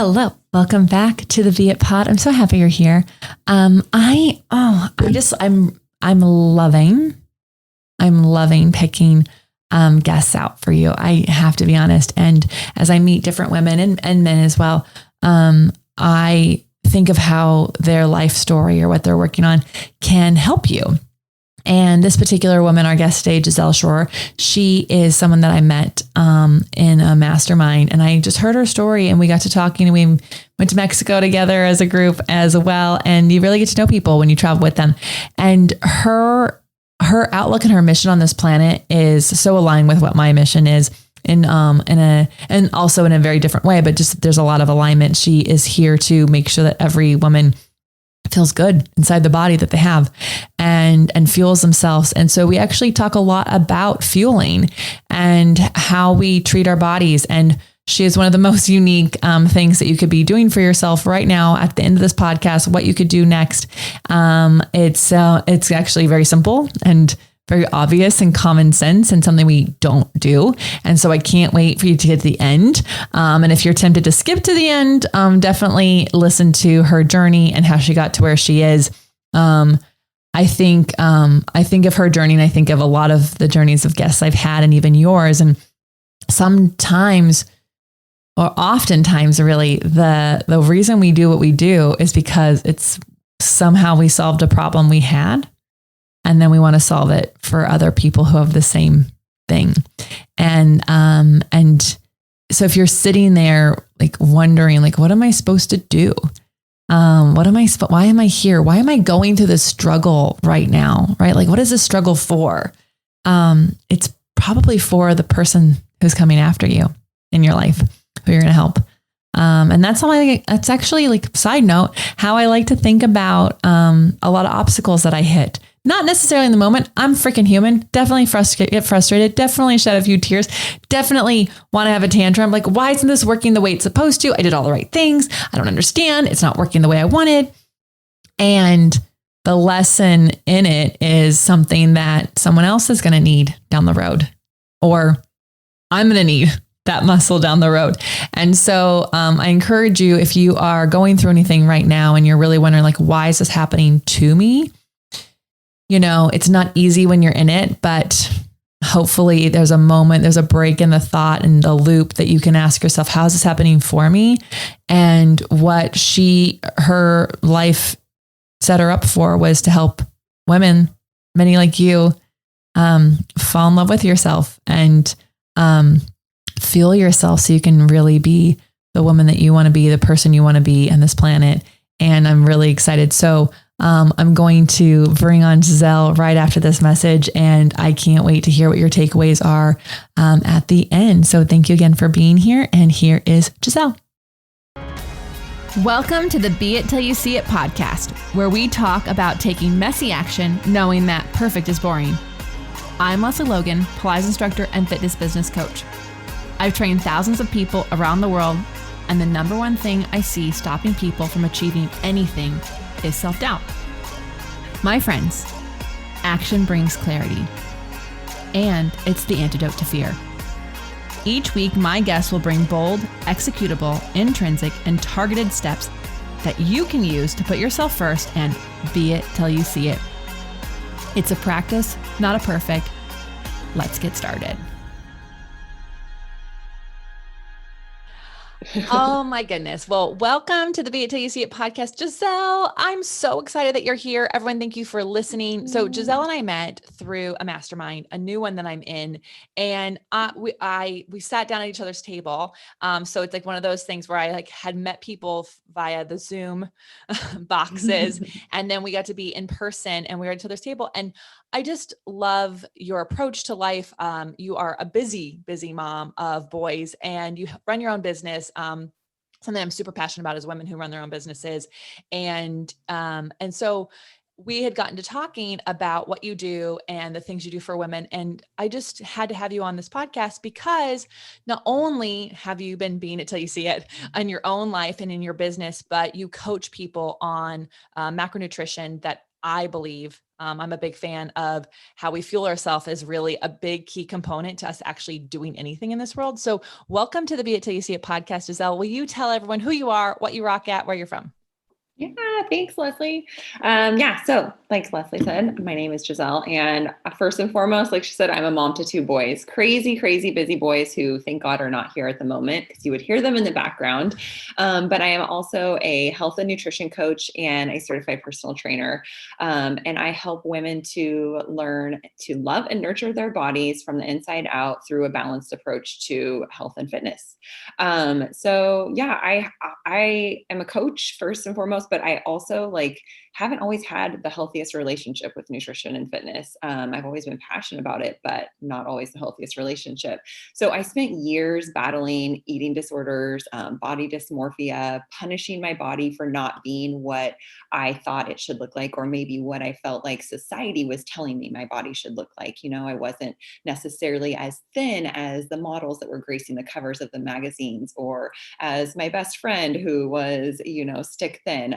Hello, welcome back to the Beit Pod. I'm so happy you're here. I'm loving picking guests out for you. I have to be honest. And as I meet different women and men as well, I think of how their life story or what they're working on can help you. And this particular woman, our guest today, Giselle Schroer, she is someone that I met in a mastermind, and I just heard her story, and we got to talking, and we went to Mexico together as a group as well. And you really get to know people when you travel with them. And her outlook and her mission on this planet is so aligned with what my mission is and also in a very different way, but just there's a lot of alignment. She is here to make sure that every woman feels good inside the body that they have and fuels themselves. And so we actually talk a lot about fueling and how we treat our bodies. And she is one of the most unique things that you could be doing for yourself right now at the end of this podcast, what you could do next. It's actually very simple and very obvious and common sense and something we don't do. And so I can't wait for you to get to the end. And if you're tempted to skip to the end, definitely listen to her journey and how she got to where she is. I think of her journey, and I think of a lot of the journeys of guests I've had and even yours. And sometimes, or oftentimes really, the reason we do what we do is because it's somehow we solved a problem we had. And then we want to solve it for other people who have the same thing. And so if you're sitting there, like wondering, like, what am I supposed to do? Why am I here? Why am I going through this struggle right now? Right? Like, what is this struggle for? It's probably for the person who's coming after you in your life, who you're going to help. And that's actually, like, side note, how I like to think about, a lot of obstacles that I hit. Not necessarily in the moment. I'm freaking human. Definitely get frustrated. Definitely shed a few tears. Definitely want to have a tantrum. Like, why isn't this working the way it's supposed to? I did all the right things. I don't understand. It's not working the way I wanted. And the lesson in it is something that someone else is going to need down the road, or I'm going to need that muscle down the road. And so I encourage you, if you are going through anything right now and you're really wondering, like, why is this happening to me? You know, it's not easy when you're in it, but hopefully there's a break in the thought and the loop that you can ask yourself, how is this happening for me? And what her life set her up for was to help women, many like you, fall in love with yourself and feel yourself so you can really be the woman that you want to be, the person you want to be on this planet. And I'm really excited. So I'm going to bring on Giselle right after this message, and I can't wait to hear what your takeaways are at the end. So thank you again for being here. And here is Giselle. Welcome to the Be It Till You See It podcast, where we talk about taking messy action, knowing that perfect is boring. I'm Lesley Logan, Pilates instructor and fitness business coach. I've trained thousands of people around the world, and the number one thing I see stopping people from achieving anything is self-doubt. My friends, action brings clarity, and it's the antidote to fear. Each week, my guests will bring bold, executable, intrinsic, and targeted steps that you can use to put yourself first and be it till you see it. It's a practice, not a perfect. Let's get started. Oh my goodness. Well, welcome to the Be It Till You See It podcast. Giselle, I'm so excited that you're here. Everyone, thank you for listening. So Giselle and I met through a mastermind, a new one that I'm in. And we sat down at each other's table. So it's like one of those things where I had met people via the Zoom boxes. And then we got to be in person and we were at each other's table. And I just love your approach to life. You are a busy mom of boys, and you run your own business. Something I'm super passionate about is women who run their own businesses. And so we had gotten to talking about what you do and the things you do for women. And I just had to have you on this podcast because not only have you been being it till you see it in your own life and in your business, but you coach people on macronutrition that I believe, I'm a big fan of how we fuel ourselves is really a big key component to us actually doing anything in this world. So welcome to the Be It Till You See It podcast, Giselle. Will you tell everyone who you are, what you rock at, where you're from? Yeah, thanks, Lesley. So like Lesley said, my name is Giselle. And first and foremost, like she said, I'm a mom to two boys, crazy, crazy busy boys who, thank God, are not here at the moment because you would hear them in the background. But I am also a health and nutrition coach and a certified personal trainer. And I help women to learn to love and nurture their bodies from the inside out through a balanced approach to health and fitness. I am a coach first and foremost, but I also haven't always had the healthiest relationship with nutrition and fitness. I've always been passionate about it, but not always the healthiest relationship. So I spent years battling eating disorders, body dysmorphia, punishing my body for not being what I thought it should look like, or maybe what I felt like society was telling me my body should look like. I wasn't necessarily as thin as the models that were gracing the covers of the magazines, or as my best friend who was, stick thin.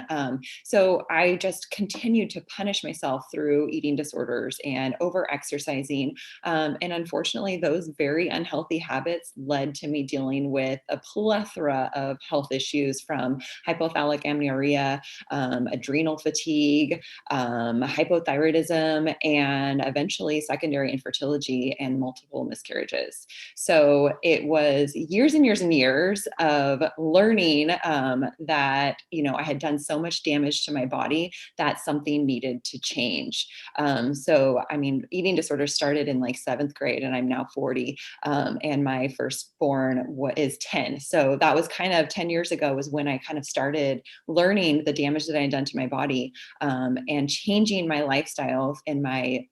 So I just continued to punish myself through eating disorders and over exercising. And unfortunately, those very unhealthy habits led to me dealing with a plethora of health issues, from hypothalamic amenorrhea, adrenal fatigue, hypothyroidism, and eventually secondary infertility and multiple miscarriages. So it was years and years and years of learning that, I had done so much damage to my body that something needed to change. Eating disorders started in seventh grade, and I'm now 40. And my firstborn is 10. So that was kind of 10 years ago was when I kind of started learning the damage that I had done to my body, and changing my lifestyle and my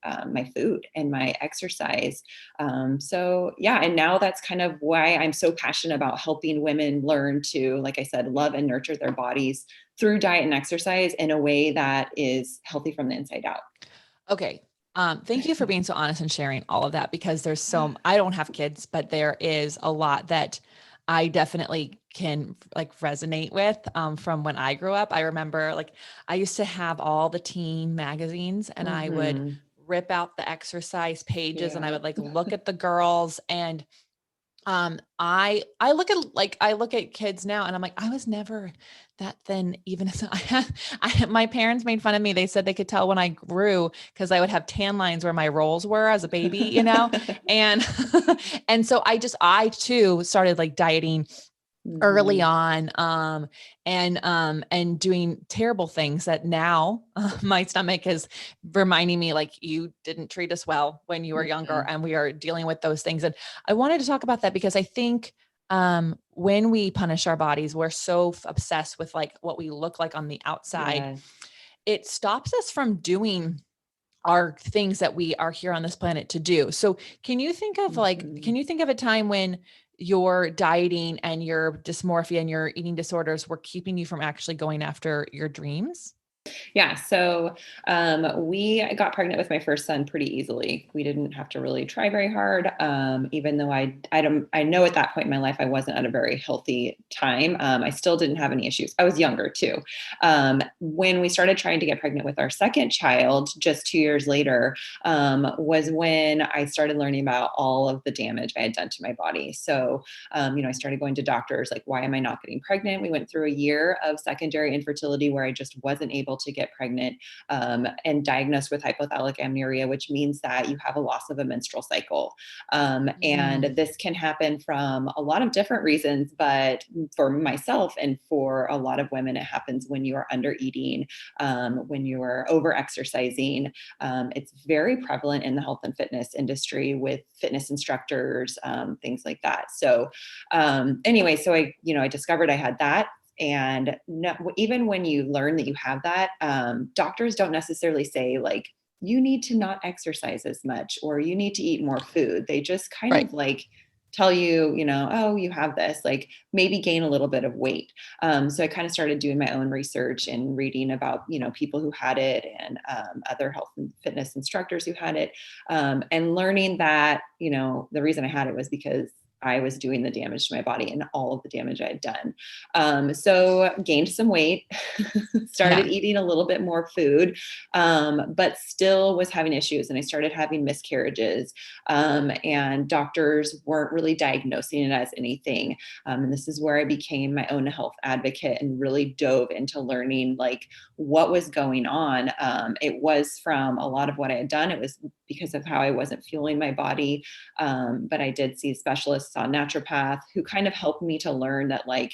food and my exercise. And now that's kind of why I'm so passionate about helping women learn to, like I said, love and nurture their bodies through diet and exercise in a way that is healthy from the inside out. Okay. Thank you for being so honest and sharing all of that, because I don't have kids, but there is a lot that I definitely can resonate with, from when I grew up. I remember I used to have all the teen magazines, and I would rip out the exercise pages, and I would look at the girls, and I look at kids now, and I'm like, I was never that thin. Even as my parents made fun of me. They said they could tell when I grew because I would have tan lines where my rolls were as a baby, and, and so I too started dieting early on, and doing terrible things that now my stomach is reminding me, you didn't treat us well when you were younger, and we are dealing with those things. And I wanted to talk about that because I think when we punish our bodies, we're so obsessed with what we look like on the outside. Yes. It stops us from doing our things that we are here on this planet to do. So can you think of a time when your dieting and your dysmorphia and your eating disorders were keeping you from actually going after your dreams? Yeah. So we got pregnant with my first son pretty easily. We didn't have to really try very hard. Even though I know at that point in my life, I wasn't at a very healthy time. I still didn't have any issues. I was younger too. When we started trying to get pregnant with our second child, just 2 years later, was when I started learning about all of the damage I had done to my body. So, I started going to doctors, why am I not getting pregnant? We went through a year of secondary infertility where I just wasn't able to get pregnant, and diagnosed with hypothalamic amenorrhea, which means that you have a loss of a menstrual cycle. And this can happen from a lot of different reasons, but for myself and for a lot of women, it happens when you are under eating, when you are over exercising. It's very prevalent in the health and fitness industry with fitness instructors, things like that. So I discovered I had that. And even when you learn that you have that, doctors don't necessarily say you need to not exercise as much or you need to eat more food. They just kind of tell you, oh, you have this, maybe gain a little bit of weight. So I kind of started doing my own research and reading about, people who had it and other health and fitness instructors who had it, and learning that, the reason I had it was because I was doing the damage to my body and all of the damage I had done. So gained some weight, started eating a little bit more food, but still was having issues. And I started having miscarriages, and doctors weren't really diagnosing it as anything. And this is where I became my own health advocate and really dove into learning like what was going on. It was from a lot of what I had done. It was because of how I wasn't fueling my body. But I did see specialists, saw naturopath who kind of helped me to learn that like,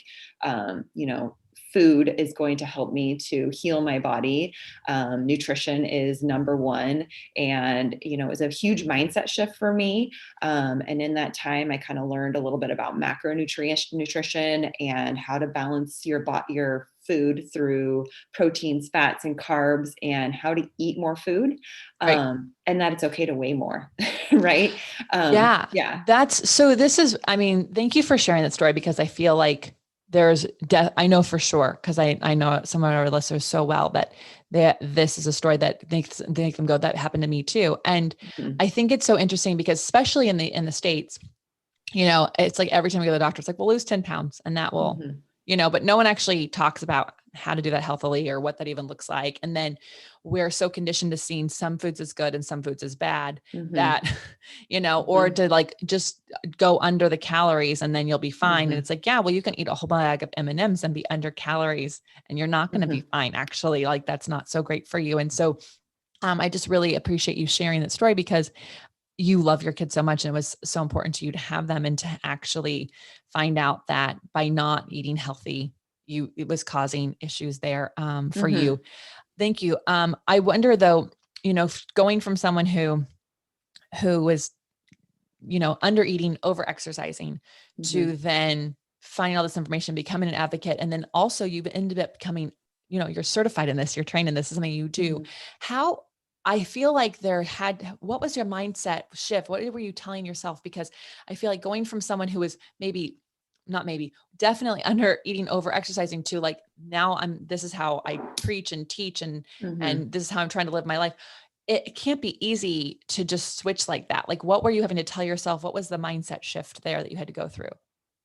food is going to help me to heal my body. Nutrition is number one. And, it was a huge mindset shift for me. And in that time, I kind of learned a little bit about macronutrition nutrition and how to balance your food through proteins, fats, and carbs, and how to eat more food. Right. And that it's okay to weigh more. Right. Yeah. Yeah. I mean, thank you for sharing that story, because I feel like I know for sure, because I know some of our listeners so well, that this is a story that makes them go, that happened to me too. And Mhm. I think it's so interesting because especially in the States, it's like every time we go to the doctor, it's like, we'll lose 10 pounds and that will, Mhm. but no one actually talks about how to do that healthily or what that even looks like. And then we're so conditioned to seeing some foods as good and some foods as bad Mhm. that, or to like, just go under the calories and then you'll be fine. And Mhm. it's like, yeah, well, you can eat a whole bag of M&Ms and be under calories and you're not going to be Mhm. fine. Actually, like that's not so great for you. And so, I just really appreciate you sharing that story, because you love your kids so much and it was so important to you to have them and to actually find out that by not eating healthy, it was causing issues there, for Mhm. you. Thank you. I wonder though, going from someone who was, under eating, over exercising, Mhm. to then finding all this information, becoming an advocate. And then also you've ended up becoming, you're certified in this, you're trained in this is something you do. Mhm. How, I feel like what was your mindset shift? What were you telling yourself? Because I feel like going from someone who was definitely under eating, over exercising, to like, now this is how I preach and teach Mhm. and this is how I'm trying to live my life. It can't be easy to just switch like that. Like, what were you having to tell yourself? What was the mindset shift there that you had to go through?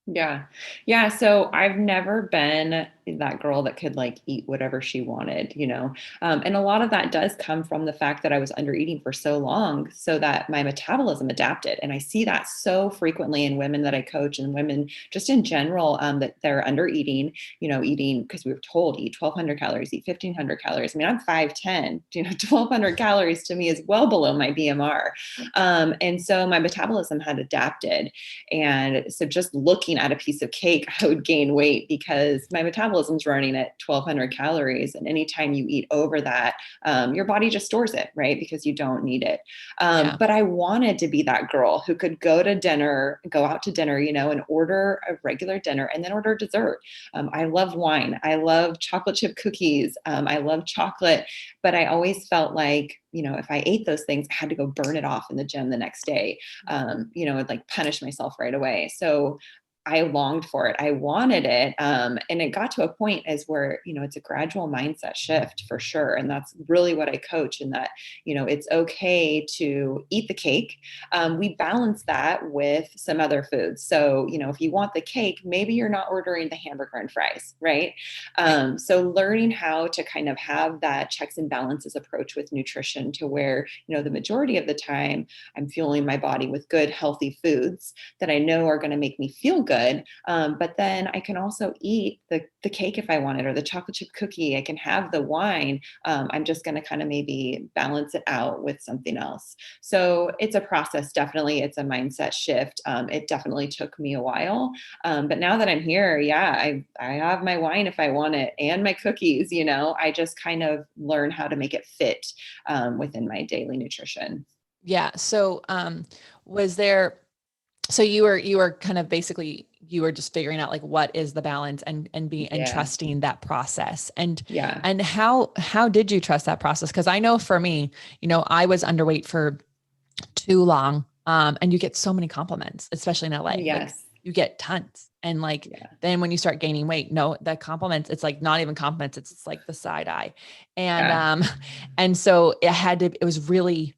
Yeah. Yeah. So I've never been that girl that could like eat whatever she wanted. And a lot of that does come from the fact that I was under eating for so long so that my metabolism adapted. And I see that so frequently in women that I coach and women just in general, that they're under eating, eating because we were told eat 1,200 calories, eat 1,500 calories. I mean, I'm 5'10", 1,200 calories to me is well below my BMR. And so my metabolism had adapted. And so just looking at a piece of cake, I would gain weight because my metabolism's running at 1,200 calories. And anytime you eat over that, your body just stores it, right? Because you don't need it. Yeah. But I wanted to be that girl who could go out to dinner, and order a regular dinner and then order dessert. I love wine. I love chocolate chip cookies. I love chocolate. But I always felt like, if I ate those things, I had to go burn it off in the gym the next day. I'd like punish myself right away. So I longed for it. I wanted it. And it got to a point as where, it's a gradual mindset shift for sure. And that's really what I coach in that, it's okay to eat the cake. We balance that with some other foods. So, if you want the cake, maybe you're not ordering the hamburger and fries, right? Right. So learning how to kind of have that checks and balances approach with nutrition to where, the majority of the time I'm fueling my body with good, healthy foods that I know are going to make me feel good. But then I can also eat the cake if I want it, or the chocolate chip cookie. I can have the wine. I'm just going to kind of maybe balance it out with something else. So it's a process. Definitely. It's a mindset shift. It definitely took me a while. But now that I'm here, yeah, I have my wine if I want it and my cookies, I just kind of learn how to make it fit within my daily nutrition. Yeah. So, was there, so you were kind of basically, you were just figuring out like, what is the balance and Yeah. trusting that process. Yeah. And how did you trust that process? Cause I know for me, I was underweight for too long. And you get so many compliments, especially in LA, like Yes. you get tons. And like, Yeah. then when you start gaining weight, no, the compliments, it's like not even compliments. It's like the side eye. And, Yeah. and so it was really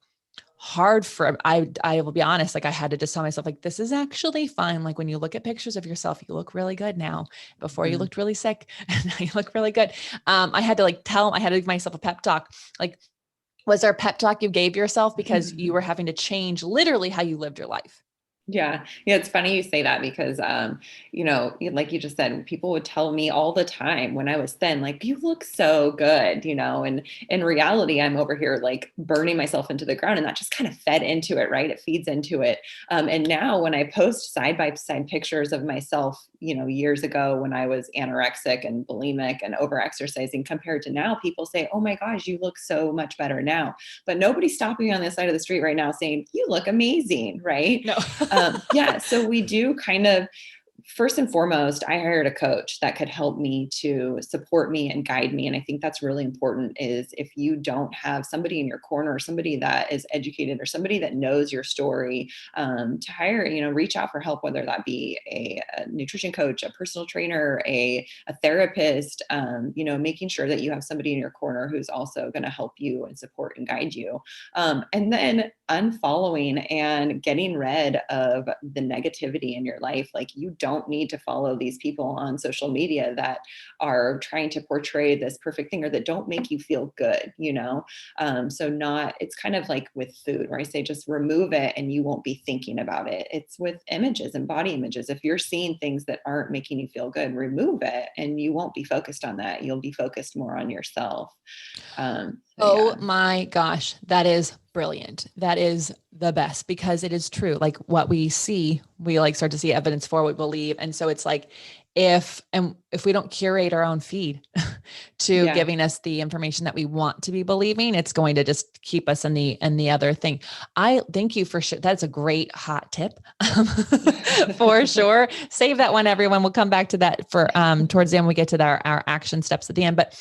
hard for, I will be honest. Like I had to just tell myself, like, this is actually fine. Like when you look at pictures of yourself, you look really good now. Before you looked really sick and now you look really good. I had to I had to give myself a pep talk. Like, was there a pep talk you gave yourself because you were having to change literally how you lived your life? Yeah. Yeah. It's funny you say that because, like you just said, people would tell me all the time when I was thin, like, you look so good, and in reality, I'm over here like burning myself into the ground, and that just kind of fed into it, right? It feeds into it. And now when I post side by side pictures of myself, years ago when I was anorexic and bulimic and over exercising compared to now, people say, oh my gosh, you look so much better now. But nobody's stopping me on the side of the street right now saying, you look amazing, right? No. Yeah, so we do kind of, first and foremost, I hired a coach that could help me to support me and guide me. And I think that's really important is if you don't have somebody in your corner, somebody that is educated or somebody that knows your story, to hire, reach out for help, whether that be a nutrition coach, a personal trainer, a therapist, making sure that you have somebody in your corner who's also going to help you and support and guide you. And then unfollowing and getting rid of the negativity in your life. Like you don't need to follow these people on social media that are trying to portray this perfect thing or that don't make you feel good, it's kind of like with food where I say just remove it and you won't be thinking about it. It's with images and body images. If you're seeing things that aren't making you feel good, remove it and you won't be focused on that. You'll be focused more on yourself. Oh my gosh, that is brilliant. That is the best because it is true. Like what we see, we like start to see evidence for what we believe. And so it's like, if we don't curate our own feed to giving us the information that we want to be believing, it's going to just keep us in the other thing. I thank you for sure. That's a great hot tip for sure. Save that one, everyone. We'll come back to that for towards the end. We get to our action steps at the end, but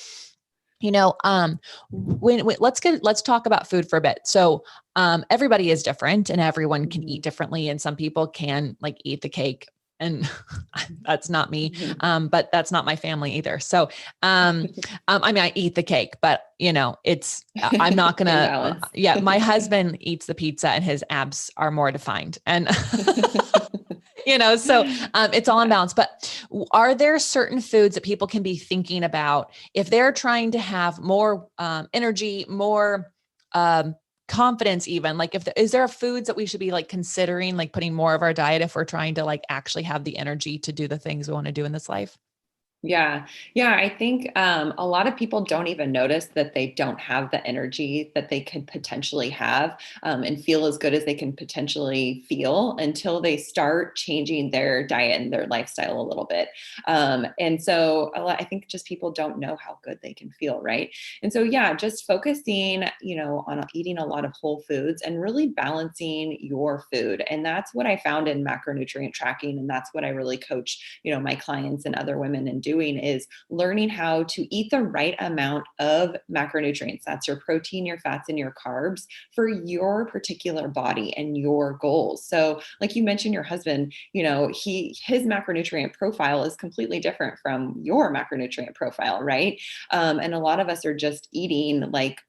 let's talk about food for a bit. So, everybody is different and everyone can eat differently. And some people can like eat the cake and that's not me. But that's not my family either. So, I mean, I eat the cake, but I'm not gonna, my husband eats the pizza and his abs are more defined and so it's all in balance. But are there certain foods that people can be thinking about if they're trying to have more energy, more confidence, even like is there foods that we should be like considering, like putting more of our diet if we're trying to like actually have the energy to do the things we want to do in this life? Yeah. Yeah. I think a lot of people don't even notice that they don't have the energy that they could potentially have and feel as good as they can potentially feel until they start changing their diet and their lifestyle a little bit. And so I think just people don't know how good they can feel. Right. And so, yeah, just focusing, on eating a lot of whole foods and really balancing your food. And that's what I found in macronutrient tracking. And that's what I really coach, my clients and other women in doing is learning how to eat the right amount of macronutrients. That's your protein, your fats, and your carbs for your particular body and your goals. So, like you mentioned, your husband, his macronutrient profile is completely different from your macronutrient profile, right? And a lot of us are just eating like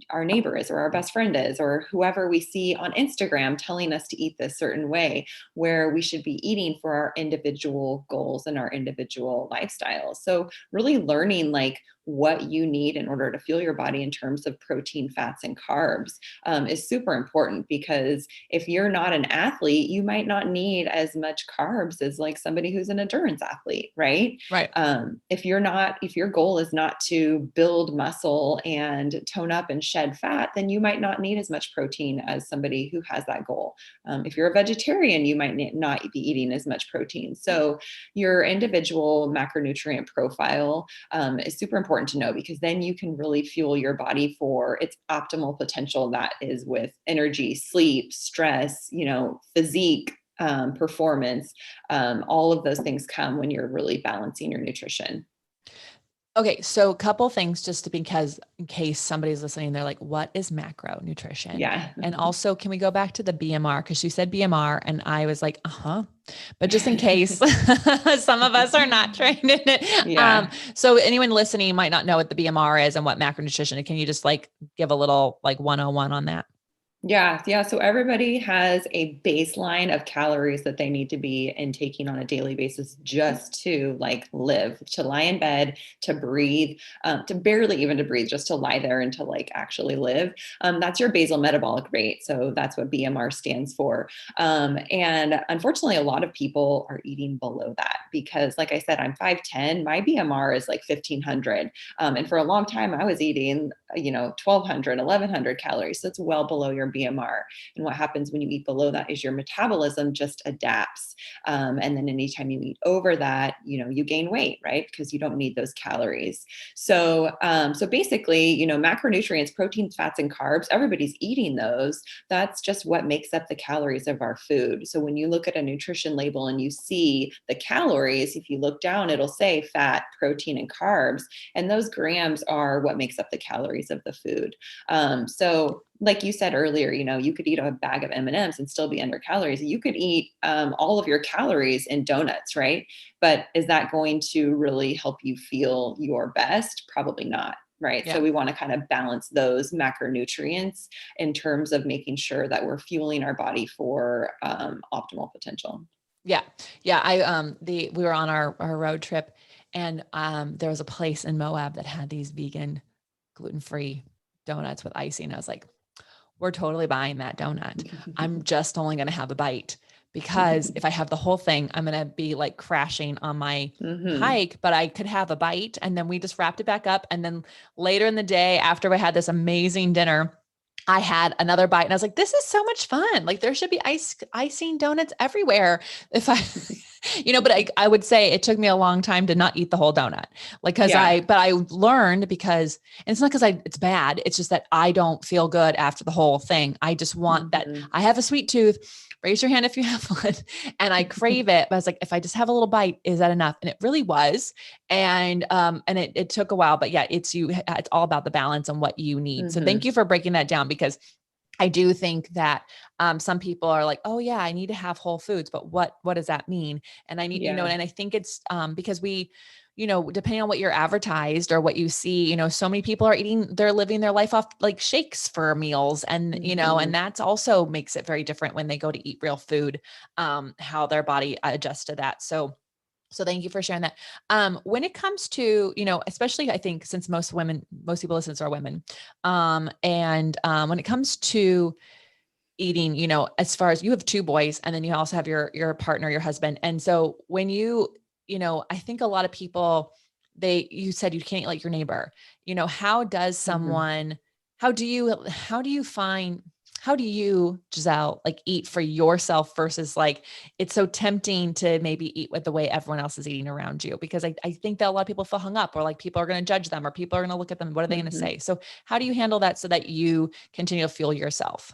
our neighbor is or our best friend is or whoever we see on Instagram telling us to eat this certain way, where we should be eating for our individual goals and our individual lifestyles. So really learning like what you need in order to fuel your body in terms of protein, fats, and carbs is super important, because if you're not an athlete, you might not need as much carbs as like somebody who's an endurance athlete, right? Right. If your goal is not to build muscle and tone up and shed fat, then you might not need as much protein as somebody who has that goal. If you're a vegetarian, you might not be eating as much protein. So your individual macronutrient profile is super important to know, because then you can really fuel your body for its optimal potential. That is with energy, sleep, stress, physique, performance. All of those things come when you're really balancing your nutrition. Okay. So a couple things because in case somebody's listening, they're like, what is macronutrition? Yeah. And also, can we go back to the BMR? Cause she said BMR and I was like, but just in case some of us are not trained in it. Yeah. So anyone listening might not know what the BMR is and what macronutrition. Can you just like give a little like 101 on that? Yeah. Yeah. So everybody has a baseline of calories that they need to be intaking on a daily basis just to like live, to lie in bed, to breathe, to barely even to breathe, just to lie there and to like actually live. That's your basal metabolic rate. So that's what BMR stands for. And unfortunately, a lot of people are eating below that because, like I said, I'm 5'10. My BMR is like 1500. And for a long time, I was eating, 1200, 1100 calories. So it's well below your BMR. And what happens when you eat below that is your metabolism just adapts. And then anytime you eat over that, you gain weight, right? Because you don't need those calories. So basically, macronutrients, proteins, fats, and carbs, everybody's eating those. That's just what makes up the calories of our food. So when you look at a nutrition label and you see the calories, if you look down, it'll say fat, protein, and carbs. And those grams are what makes up the calories of the food. So like you said earlier, you could eat a bag of M&Ms and still be under calories. You could eat all of your calories in donuts, right? But is that going to really help you feel your best? Probably not. Right. Yeah. So we want to kind of balance those macronutrients in terms of making sure that we're fueling our body for optimal potential. Yeah. Yeah. We were on our road trip, and there was a place in Moab that had these vegan, gluten-free donuts with icing. I was like, we're totally buying that donut. I'm just only going to have a bite, because if I have the whole thing, I'm going to be like crashing on my hike, but I could have a bite. And then we just wrapped it back up. And then later in the day, after we had this amazing dinner, I had another bite, and I was like, this is so much fun. Like, there should be icing donuts everywhere. If I, but I would say it took me a long time to not eat the whole donut. Like, but I learned, because, and it's not because it's bad. It's just that I don't feel good after the whole thing. I just want that. I have a sweet tooth. Raise your hand if you have one. And I crave it. But I was like, if I just have a little bite, is that enough? And it really was. And it took a while, but yeah, it's all about the balance and what you need. So thank you for breaking that down, because I do think that some people are like, oh yeah, I need to have whole foods, but what does that mean? And I need, and I think it's because we, depending on what you're advertised or what you see, so many people are they're living their life off like shakes for meals. And, and that's also makes it very different when they go to eat real food, how their body adjusts to that. So thank you for sharing that. When it comes to, especially I think since most people listen to are women. When it comes to eating, as far as you have two boys, and then you also have your partner, your husband. And so when I think a lot of people, you said you can't eat like your neighbor, how does someone, how do you, Giselle, like eat for yourself versus like, it's so tempting to maybe eat with the way everyone else is eating around you? Because I think that a lot of people feel hung up, or like people are going to judge them, or people are going to look at them. What are they going to say? So how do you handle that so that you continue to fuel yourself?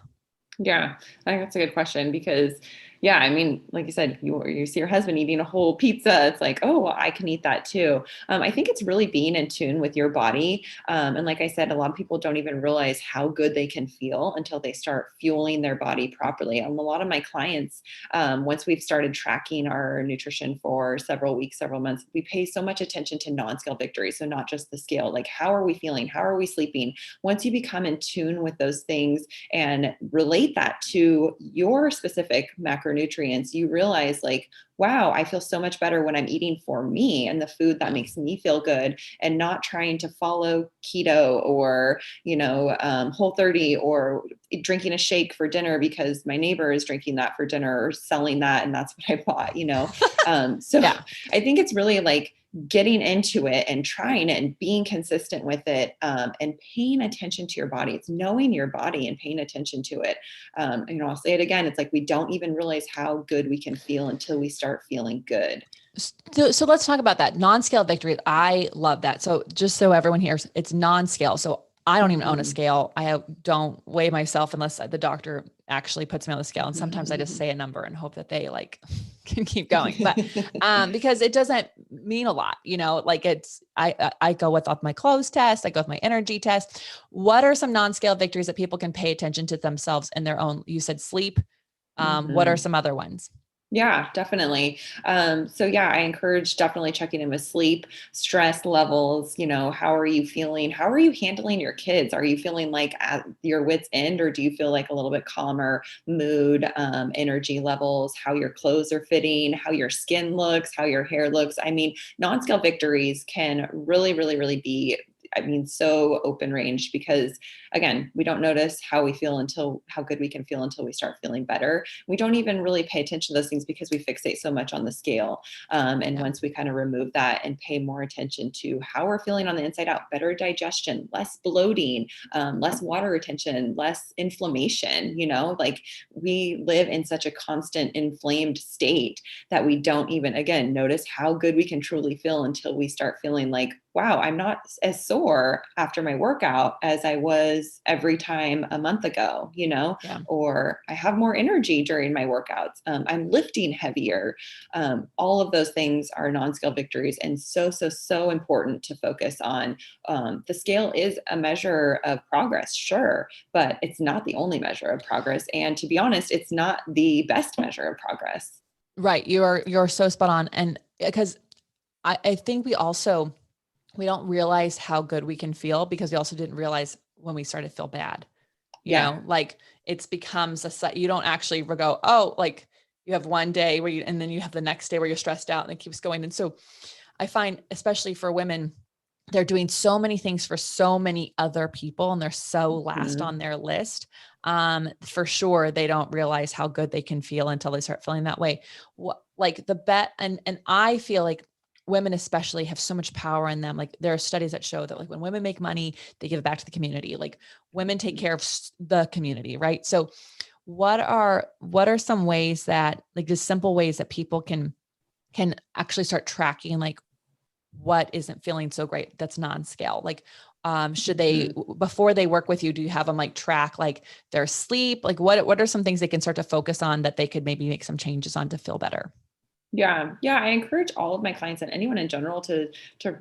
Yeah, I think that's a good question because, yeah, I mean, like you said, you see your husband eating a whole pizza. It's like, oh, well, I can eat that too. I think it's really being in tune with your body. And like I said, a lot of people don't even realize how good they can feel until they start fueling their body properly. And a lot of my clients, once we've started tracking our nutrition for several weeks, several months, we pay so much attention to non-scale victories. So not just the scale, like how are we feeling? How are we sleeping? Once you become in tune with those things and relate that to your specific macronutrients, you realize like, wow, I feel so much better when I'm eating for me and the food that makes me feel good, and not trying to follow keto or, Whole30, or drinking a shake for dinner because my neighbor is drinking that for dinner or selling that. And that's what I bought, So yeah. I think it's really like getting into it and trying it and being consistent with it, and paying attention to your body. It's knowing your body and paying attention to it. I'll say it again. It's like, we don't even realize how good we can feel until we start feeling good. So let's talk about that non-scale victory. I love that. So just so everyone hears, it's non-scale. So I don't even own a scale. I don't weigh myself unless the doctor actually puts me on the scale. And sometimes I just say a number and hope that they like can keep going. But because it doesn't mean a lot, like I go with my clothes test. I go with my energy test. What are some non-scale victories that people can pay attention to themselves in their own? You said sleep. What are some other ones? Yeah, definitely. So yeah, I encourage definitely checking in with sleep, stress levels, how are you feeling? How are you handling your kids? Are you feeling like at your wit's end, or do you feel like a little bit calmer mood, energy levels, how your clothes are fitting, how your skin looks, how your hair looks? I mean, non-scale victories can really, really, really be, so open range, because again, we don't notice how good we can feel until we start feeling better. We don't even really pay attention to those things because we fixate so much on the scale. And Yeah. once we kind of remove that and pay more attention to how we're feeling on the inside out, better digestion, less bloating, less water retention, less inflammation, like we live in such a constant inflamed state that we don't even, again, notice how good we can truly feel until we start feeling like, wow, I'm not as sore after my workout as I was every time a month ago, Yeah. or I have more energy during my workouts. I'm lifting heavier. All of those things are non-scale victories, and so, so, so important to focus on. The scale is a measure of progress, sure, but it's not the only measure of progress. And to be honest, it's not the best measure of progress. Right. You're so spot on. And because I think we don't realize how good we can feel because we also didn't realize when we started to feel bad, Yeah. like it's becomes you don't actually go, oh, like you have one day and then you have the next day where you're stressed out and it keeps going. And so I find, especially for women, they're doing so many things for so many other people and they're so last Mhm. on their list. For sure, they don't realize how good they can feel until they start feeling that way. Like the bet, and I feel like women especially have so much power in them. Like there are studies that show that like when women make money, they give it back to the community. Like women take care of the community, right? So what are some ways that, like, just simple ways that people can actually start tracking like what isn't feeling so great that's non-scale? Like, should they, Mhm. before they work with you, do you have them like track like their sleep? Like what are some things they can start to focus on that they could maybe make some changes on to feel better? Yeah, yeah. I encourage all of my clients and anyone in general to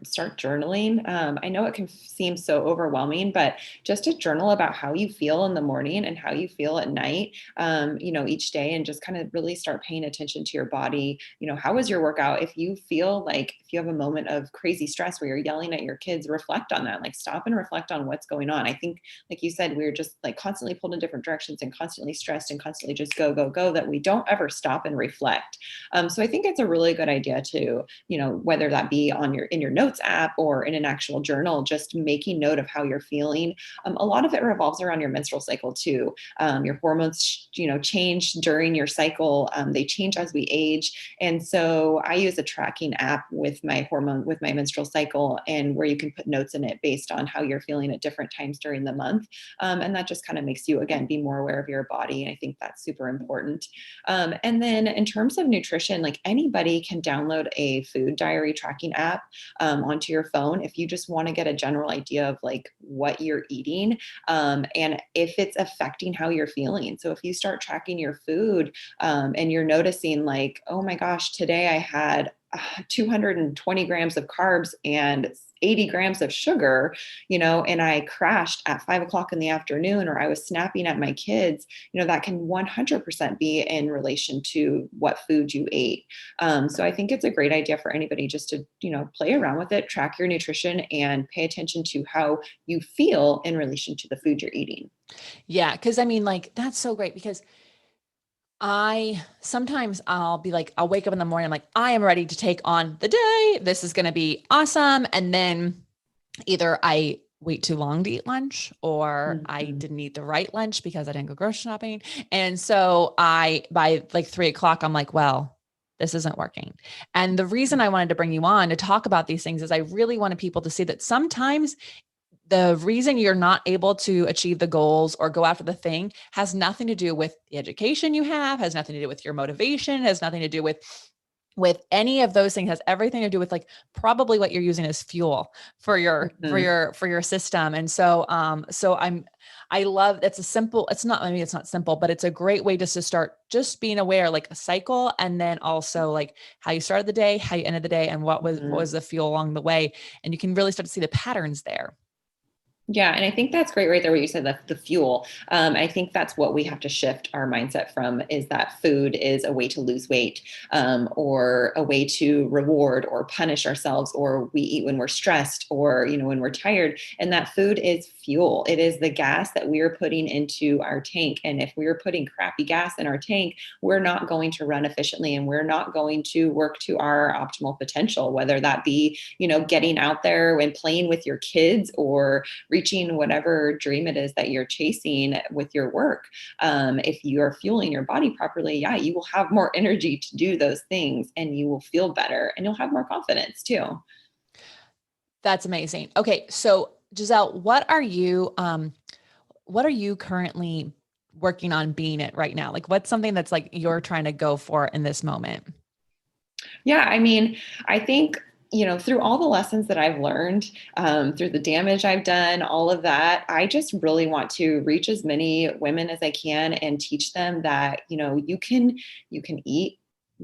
start journaling. I know it can seem so overwhelming, but just to journal about how you feel in the morning and how you feel at night, each day, and just kind of really start paying attention to your body. How was your workout? If you feel like if you have a moment of crazy stress where you're yelling at your kids, reflect on that. Like stop and reflect on what's going on. I think, like you said, we're just like constantly pulled in different directions and constantly stressed and constantly just go, go, go, that we don't ever stop and reflect. So I think it's a really good idea to, whether that be in your notes app or in an actual journal, just making note of how you're feeling. A lot of it revolves around your menstrual cycle too. Your hormones, change during your cycle. They change as we age. And so I use a tracking app with with my menstrual cycle, and where you can put notes in it based on how you're feeling at different times during the month. And that just kind of makes you, again, be more aware of your body. And I think that's super important. And then in terms of nutrition, like anybody can download a food diary tracking app onto your phone if you just want to get a general idea of like what you're eating, and if it's affecting how you're feeling. So if you start tracking your food, and you're noticing like, oh my gosh, today I had 220 grams of carbs and 80 grams of sugar, and I crashed at 5 o'clock in the afternoon, or I was snapping at my kids, that can 100% be in relation to what food you ate. So I think it's a great idea for anybody just to, play around with it, track your nutrition, and pay attention to how you feel in relation to the food you're eating. Yeah. Cause I mean, like, that's so great because sometimes I'll be like, I'll wake up in the morning, I'm like, I am ready to take on the day. This is going to be awesome. And then either I wait too long to eat lunch or I Mhm. didn't eat the right lunch because I didn't go grocery shopping. And so by like 3 o'clock, I'm like, well, this isn't working. And the reason I wanted to bring you on to talk about these things is I really wanted people to see that sometimes the reason you're not able to achieve the goals or go after the thing has nothing to do with the education you have, has nothing to do with your motivation, has nothing to do with any of those things, has everything to do with like probably what you're using as fuel for Mhm. for your system. And so I love, it's not, I mean, it's not simple, but it's a great way just to start just being aware, like a cycle. And then also like how you started the day, how you ended the day, and what was Mhm. the fuel along the way. And you can really start to see the patterns there. Yeah. And I think that's great right there, what you said, the fuel. I think that's what we have to shift our mindset from, is that food is a way to lose weight, or a way to reward or punish ourselves, or we eat when we're stressed, or, when we're tired. And that food is fuel. It is the gas that we are putting into our tank. And if we are putting crappy gas in our tank, we're not going to run efficiently, and we're not going to work to our optimal potential, whether that be, getting out there and playing with your kids, or reaching whatever dream it is that you're chasing with your work. If you are fueling your body properly, yeah, you will have more energy to do those things, and you will feel better, and you'll have more confidence too. That's amazing. Okay. So Giselle, what are you currently working on being it right now? Like what's something that's like you're trying to go for in this moment? Yeah, I mean, I think, through all the lessons that I've learned, through the damage I've done, all of that, I just really want to reach as many women as I can and teach them that, you can eat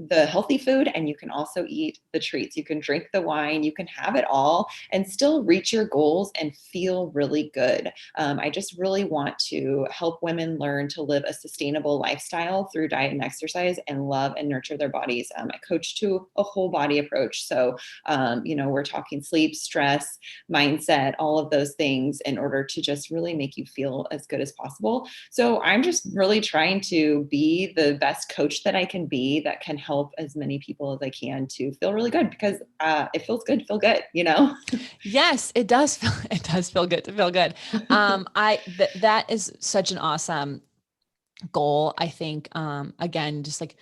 the healthy food, and you can also eat the treats. You can drink the wine, you can have it all and still reach your goals and feel really good. I just really want to help women learn to live a sustainable lifestyle through diet and exercise, and love and nurture their bodies. I coach to a whole body approach. So, we're talking sleep, stress, mindset, all of those things, in order to just really make you feel as good as possible. So I'm just really trying to be the best coach that I can be, that can help as many people as I can to feel really good, because it feels good to feel good. Yes, it does feel, it does feel good to feel good. That is such an awesome goal. I think, again, just like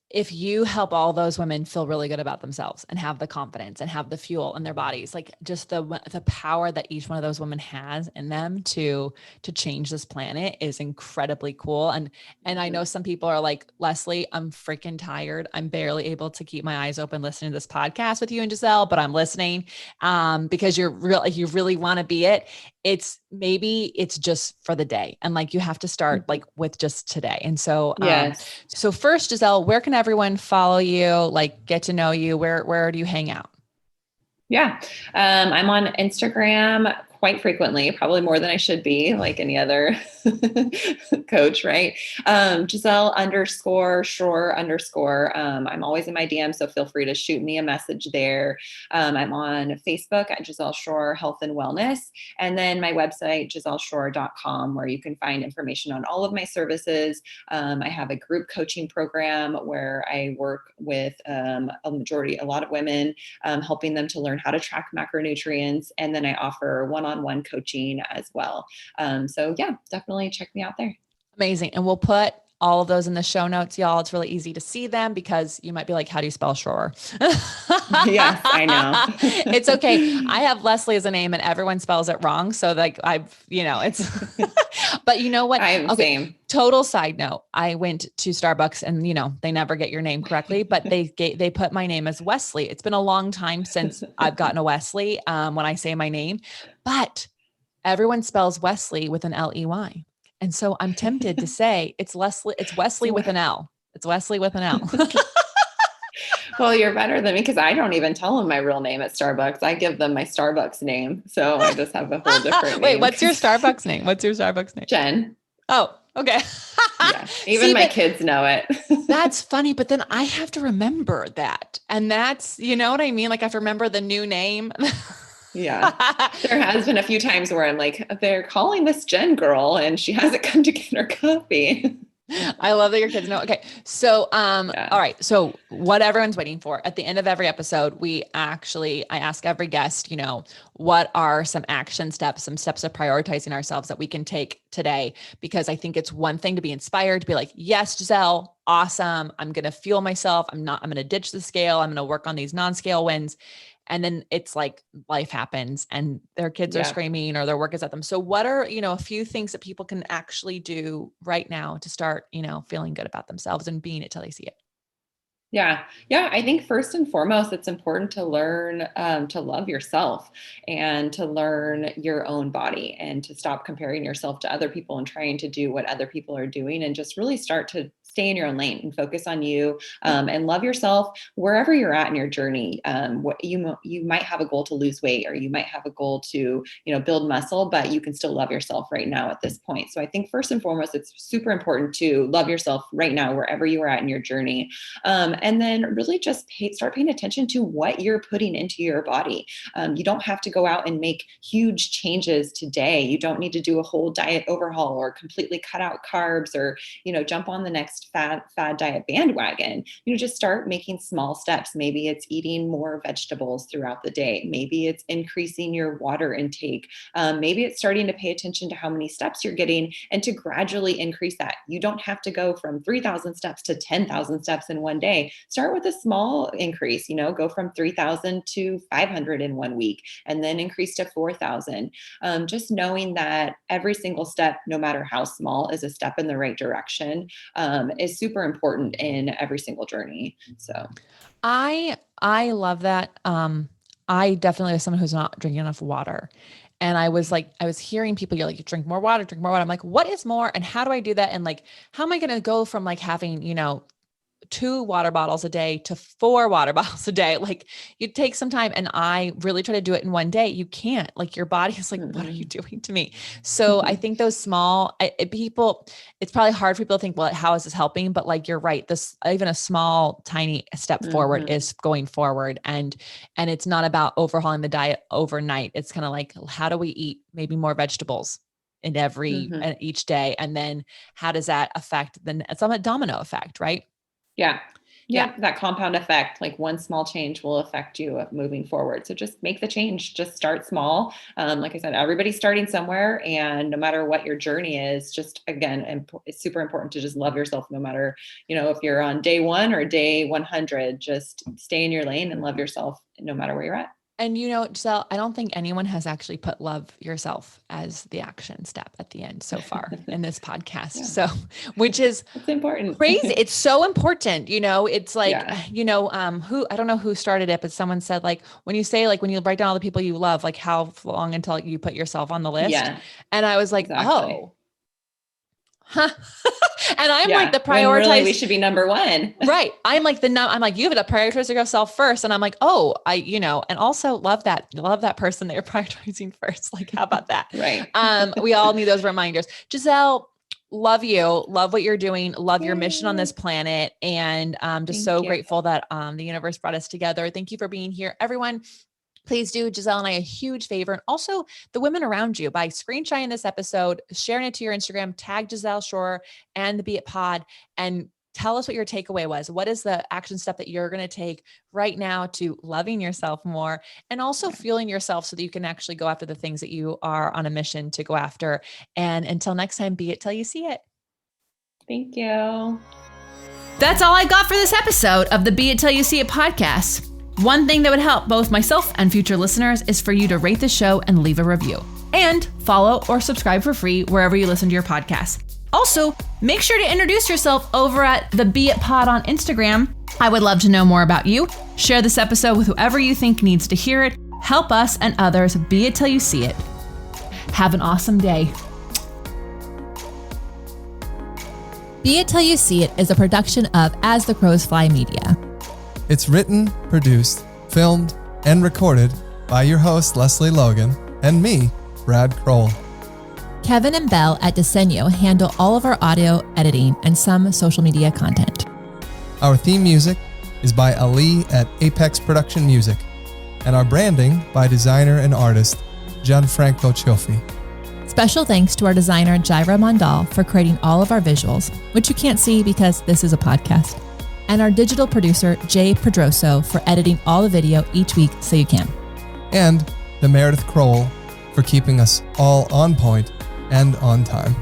if you help all those women feel really good about themselves and have the confidence and have the fuel in their bodies, like just the power that each one of those women has in them to change this planet is incredibly cool. And I know some people are like, Lesley, I'm freaking tired. I'm barely able to keep my eyes open listening to this podcast with you and Giselle, but I'm listening because you really want to be it. It's just for the day. And like, you have to start like with just today. And so, Yes. so first, Giselle, where can everyone follow you, like get to know you? Where do you hang out? Yeah. I'm on Instagram quite frequently, probably more than I should be, like any other coach, right? Giselle_Schroer_. I'm always in my DM, so feel free to shoot me a message there. I'm on Facebook at Giselle Schroer Health and Wellness. And then my website, giselleschroer.com, where you can find information on all of my services. I have a group coaching program where I work with a lot of women, helping them to learn how to track macronutrients. And then I offer one-on-one coaching as well. So yeah, definitely check me out there. Amazing. And we'll put all of those in the show notes, y'all. It's really easy to see them because you might be like, how do you spell Schroer? Yes, I know. It's okay. I have Lesley as a name and everyone spells it wrong. So like it's, but you know what? I'm Okay. same. Total side note. I went to Starbucks and they never get your name correctly, but they put my name as Wesley. It's been a long time since I've gotten a Wesley when I say my name, but everyone spells Wesley with an Ley. And so I'm tempted to say it's Wesley with an L. It's Wesley with an L. Well, you're better than me, because I don't even tell them my real name at Starbucks. I give them my Starbucks name. So I just have a whole different name. Wait, what's your Starbucks name? What's your Starbucks name? Jen. Oh, okay. Yeah. Even my kids know it. That's funny. But then I have to remember that. And that's, you know what I mean? Like I have to remember the new name. Yeah. There has been a few times where I'm like, they're calling this Jen girl and she hasn't come to get her coffee. I love that your kids know. Okay. So, Yeah. all right. So what everyone's waiting for at the end of every episode, I ask every guest, what are some action steps, some steps of prioritizing ourselves that we can take today? Because I think it's one thing to be inspired, to be like, yes, Giselle, awesome. I'm going to fuel myself. I'm going to ditch the scale. I'm going to work on these non-scale wins. And then it's like life happens and their kids are screaming or their work is at them. So what are, a few things that people can actually do right now to start, feeling good about themselves and being it till they see it? Yeah. Yeah. I think first and foremost, it's important to learn to love yourself, and to learn your own body, and to stop comparing yourself to other people and trying to do what other people are doing, and just really start to stay in your own lane and focus on you, and love yourself wherever you're at in your journey. What you might have a goal to lose weight, or you might have a goal to, build muscle, but you can still love yourself right now at this point. So I think first and foremost, it's super important to love yourself right now, wherever you are at in your journey. And then really just start paying attention to what you're putting into your body. You don't have to go out and make huge changes today. You don't need to do a whole diet overhaul or completely cut out carbs, or, jump on the next fad diet bandwagon. Just start making small steps. Maybe it's eating more vegetables throughout the day. Maybe it's increasing your water intake. Maybe it's starting to pay attention to how many steps you're getting and to gradually increase that. You don't have to go from 3,000 steps to 10,000 steps in one day. Start with a small increase, go from 3,000 to 500 in 1 week, and then increase to 4,000. Just knowing that every single step, no matter how small, is a step in the right direction, is super important in every single journey. So I love that. I definitely was someone who's not drinking enough water. And I was hearing people, you're like, drink more water. I'm like, what is more? And how do I do that? And like, how am I going to go from like having, 2 water bottles a day to 4 water bottles a day? Like, you take some time, and I really try to do it in one day. You can't, like, your body is like, what are you doing to me? So I think those small people, it's probably hard for people to think, well, how is this helping? But like, you're right. This, even a small, tiny step forward is going forward. And it's not about overhauling the diet overnight. It's kind of like, how do we eat maybe more vegetables in each day? And then how does that affect it's a domino effect, right? Yeah. That compound effect, like one small change will affect you moving forward. So just make the change, just start small. Like I said, everybody's starting somewhere, and no matter what your journey is, just again, it's super important to just love yourself, no matter, if you're on day 1 or day 100, just stay in your lane and love yourself no matter where you're at. And Giselle, I don't think anyone has actually put love yourself as the action step at the end so far in this podcast. So, which is it's important. Crazy. It's so important. It's like, I don't know who started it, but someone said, like, when you say, like, when you write down all the people you love, like, how long until you put yourself on the list? Yeah. And I was like, exactly. Oh, huh. And I'm like the prioritize. Really, we should be number 1. Right. I'm like you have to prioritize yourself first. And I'm like, oh, and also love that person that you're prioritizing first. Like, how about that? Right. We all need those reminders. Giselle, love you. Love what you're doing. Love your mission on this planet. And just so grateful that the universe brought us together. Thank you for being here, everyone. Please do Giselle and I a huge favor, and also the women around you, by screenshotting this episode, sharing it to your Instagram, tag Giselle Schroer and the Beit Pod, and tell us what your takeaway was. What is the action step that you're going to take right now to loving yourself more, and also fueling yourself so that you can actually go after the things that you are on a mission to go after. And until next time, be it till you see it. Thank you. That's all I got for this episode of the Be It Till You See It podcast. One thing that would help both myself and future listeners is for you to rate the show and leave a review, and follow or subscribe for free wherever you listen to your podcast. Also, make sure to introduce yourself over at the Be It Pod on Instagram. I would love to know more about you. Share this episode with whoever you think needs to hear it. Help us and others be it till you see it. Have an awesome day. Be It Till You See It is a production of As the Crows Fly Media. It's written, produced, filmed, and recorded by your host, Lesley Logan, and me, Brad Kroll. Kevin and Belle at Disenyo handle all of our audio editing and some social media content. Our theme music is by Ali at Apex Production Music, and our branding by designer and artist Gianfranco Cioffi. Special thanks to our designer Jaira Mondal for creating all of our visuals, which you can't see because this is a podcast. And our digital producer, Jay Pedroso, for editing all the video each week so you can. And to Meredith Kroll for keeping us all on point and on time.